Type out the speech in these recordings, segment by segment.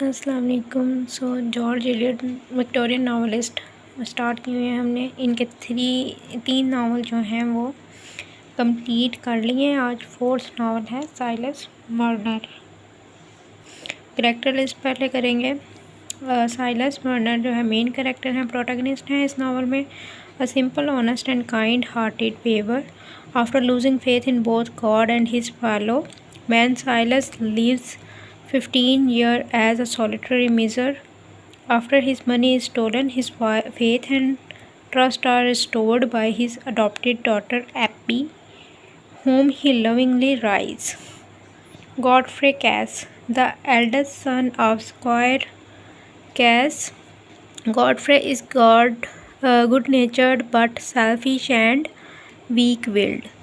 अस्सलाम वालेकुम। George Eliot Victorian novelist start किए हुए हैं हमने। इनके तीन नावल जो हैं वो कंप्लीट कर लिए हैं। आज फोर्थ नावल है साइलस मर्नर। कैरेक्टर लिस्ट पहले करेंगे। साइलस मर्नर जो है मेन कैरेक्टर हैं, प्रोटैगनिस्ट हैं इस नावल में। A simple, honest and kind hearted weaver after losing faith in both God and his fellow man, Silas lives 15 years as a solitary miser. After his money is stolen, his faith and trust are restored by his adopted daughter Appy, whom he lovingly rears. Godfrey Cass, the eldest son of Squire Cass. Godfrey is good-natured but selfish and weak-willed.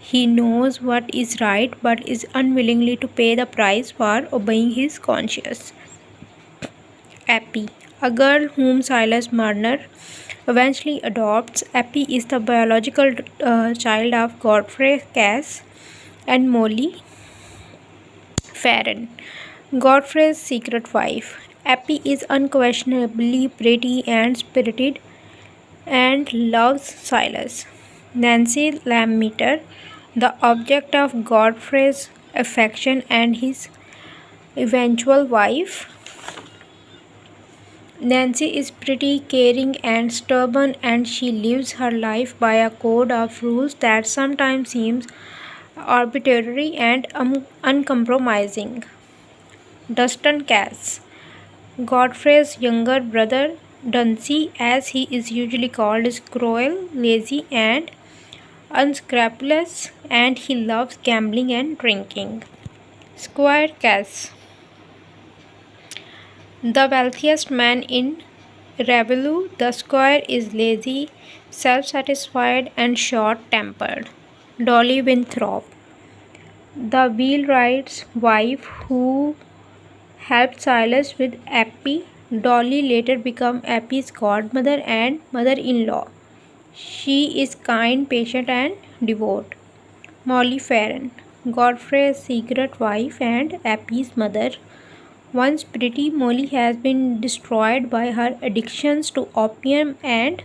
He knows what is right but is unwillingly to pay the price for obeying his conscience. Appy, a girl whom Silas Marner eventually adopts. Appy is the biological child of Godfrey Cass and Molly Farron, Godfrey's secret wife. Appy is unquestionably pretty and spirited and loves Silas. Nancy Lammeter, the object of Godfrey's affection and his eventual wife. Nancy is pretty, caring, and stubborn, and she lives her life by a code of rules that sometimes seems arbitrary and uncompromising. Dustin Cass, Godfrey's younger brother. Dunsey, as he is usually called, is cruel, lazy, and unscrupulous, and he loves gambling and drinking. Squire Cass, the wealthiest man in Revelou. The squire is lazy, self-satisfied, and short-tempered. Dolly Winthrop, the wheelwright's wife who helped Silas with Appy. Dolly later becomes Appy's godmother and mother-in-law. She is kind, patient, and devout. Molly Farron, Godfrey's secret wife and Appy's mother. Once pretty, Molly has been destroyed by her addictions to opium and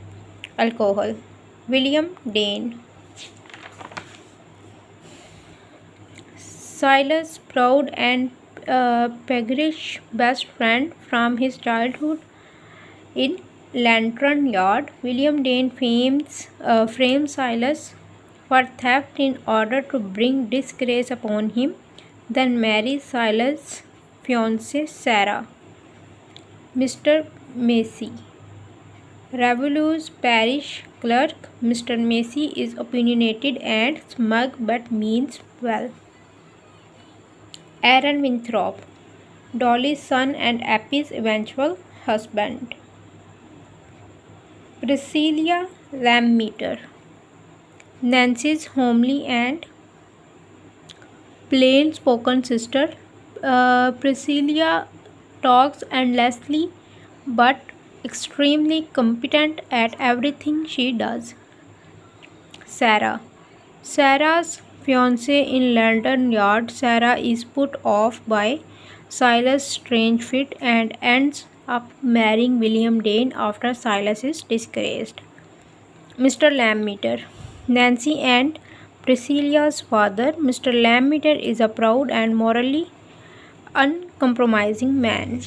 alcohol. William Dane, Silas' proud and peggish best friend from his childhood in Lantern Yard. William Dane frames Silas for theft in order to bring disgrace upon him, then marries Silas' fiancée Sarah. Mr. Macy, Revolu's parish clerk. Mr. Macy is opinionated and smug but means well. Aaron Winthrop, Dolly's son and Appy's eventual husband. Priscilla Lammeter, Nancy's homely and plain-spoken sister. Priscilla talks endlessly but extremely competent at everything she does. Sarah's fiancé in Lantern Yard. Sarah is put off by Silas' strange fit and ends up marrying William Dane after Silas is disgraced. Mr. Lammeter, Nancy and Priscilla's father. Mr. Lammeter is a proud and morally uncompromising man.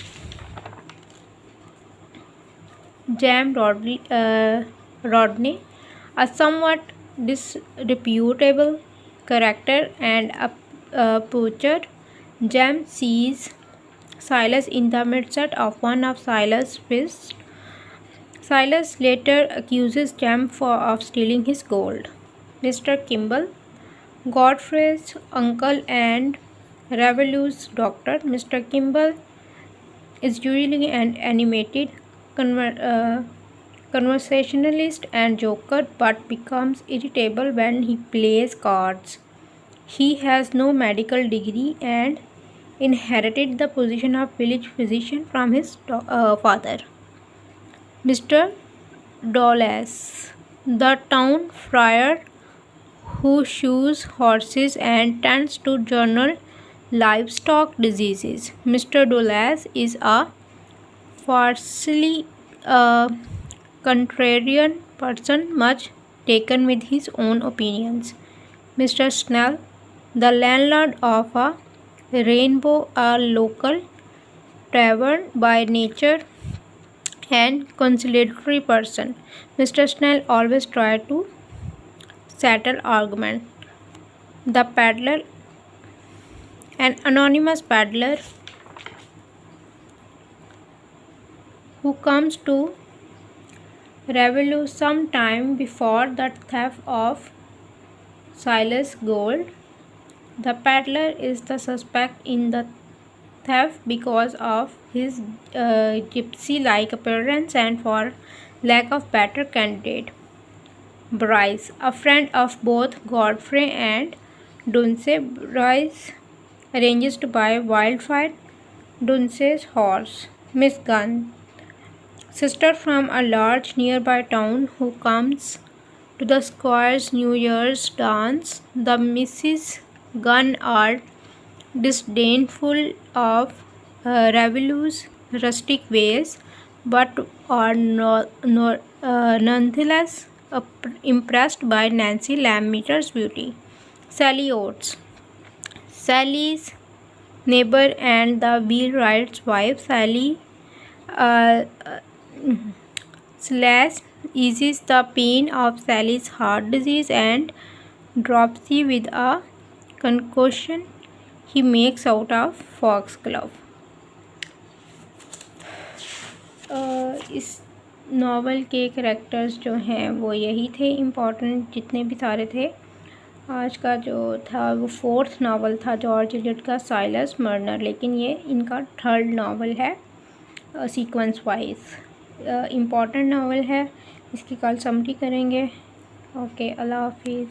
Jam Rodney, a somewhat disreputable character and a poacher. Jam sees Silas in the midst of one of Silas' feasts. Silas later accuses Jam of stealing his gold. Mr. Kimball, Godfrey's uncle and Revolu's doctor. Mr. Kimball is usually an animated conversationalist and joker, but becomes irritable when he plays cards. He has no medical degree and inherited the position of village physician from his father. Mr. Dawes, the town friar who shoes horses and tends to journal livestock diseases. Mr. Dulles is a fiercely contrarian person, much taken with his own opinions. Mr. Snell, the landlord of a Rainbow, a local tavern by nature and conciliatory person. Mr. Snell always tried to settle argument. The peddler, an anonymous peddler who comes to reveal some time before the theft of Silas' gold. The peddler is the suspect in the theft because of his gypsy-like appearance and for lack of better candidate. Bryce, a friend of both Godfrey and Dunce. Bryce arranges to buy Wildfire, Dunce's horse. Miss Gunn, sister from a large nearby town who comes to the squire's New Year's dance. The Mrs. Gunn are disdainful of Ravelo's rustic ways, but are nonetheless impressed by Nancy Lammeter's beauty. Sally Oates, Sally's neighbor and the wheelwright's wife. Sally Silas eases the pain of Sally's heart disease and dropsy with a concoction he makes out of foxglove. इस novel के characters जो हैं वो यही थे, important जितने भी सारे थे। आज का जो था वो 4th नावल था जॉर्ज एलियट का, साइलस मर्नर, लेकिन ये इनका 3rd नावल है सीक्वेंस वाइज। इम्पॉर्टेंट नावल है, इसकी कल समरी करेंगे। ओके, अल्लाह हाफिज़।